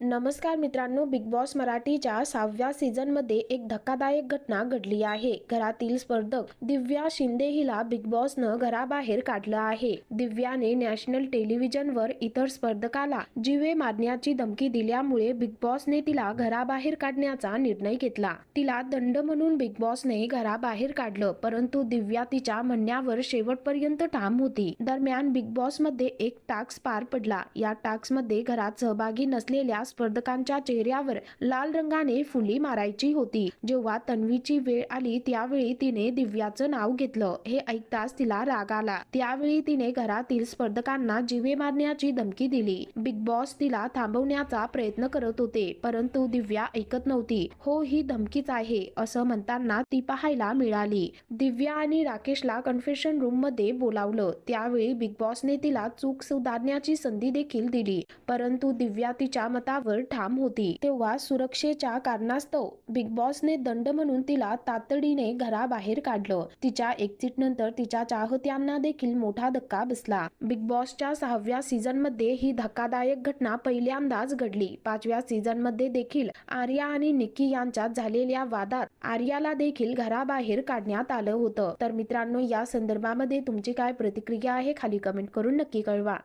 नमस्कार मित्रांनो, big boss मराठीच्या 6व्या सीझन मध्ये एक धक्कादायक घटना घडली आहे। घरातील स्पर्धक दिव्या शिंदे हिला बिग बॉसनं घराबाहेर काढलं आहे। दिव्याने नॅशनल टेलिव्हिजनवर इतर स्पर्धकाला जीवे मारण्याची धमकी दिल्यामुळे बिग बॉसने तिला घराबाहेर काढण्याचा निर्णय घेतला। तिला दंड म्हणून बिग बॉसने घराबाहेर काढलं, परंतु दिव्या तिच्या म्हणण्यावर शेवटपर्यंत ठाम होती। दरम्यान बिग बॉस मध्ये एक टास्क पार पडला। या टास्क मध्ये घरात सहभागी नसलेल्या स्पर्धकांच्या चेहऱ्यावर लाल रंगाने फुली मारायची होती। जेव्हा तन्वीची वेळ आली त्यावेळी तिने दिव्याचं नाव घेतलं। हे ऐकताच तिला राग आला। त्यावेळी तिने घरातील स्पर्धकांना जीवे मारण्याची धमकी दिली। बिग बॉस तिला थांबवण्याचा प्रयत्न करत होते, परंतु दिव्या ऐकत नव्हती। हो, ही धमकीच आहे असं म्हणताना ती पाहायला मिळाली। दिव्या आणि राकेशला कन्फेशन रूम मध्ये बोलावलं। त्यावेळी बिग बॉसने तिला चूक सुधारण्याची संधी देखील दिली, परंतु दिव्या तिच्या मतावर ठाम होती। तेव्हा सुरक्षेच्या कारणास्तव बिग बॉसने दंड म्हणून तिला तातडीने घराबाहेर काढलं। तिच्या एक्झिट नंतर तिच्या चाहत्यांना देखील मोठा धक्का बसला। बिग बॉसच्या 6व्या सीझन मध्ये ही धक्कादायक घटना पहिल्यांदाच घडली। 5व्या सीझन मध्ये देखील आर्या आणि निक्की यांच्यात झालेल्या वादात आर्याला देखील घराबाहेर काढण्यात आलं होतं। तर मित्रांनो, या संदर्भामध्ये तुमची काय प्रतिक्रिया आहे खाली कमेंट करून नक्की कळवा।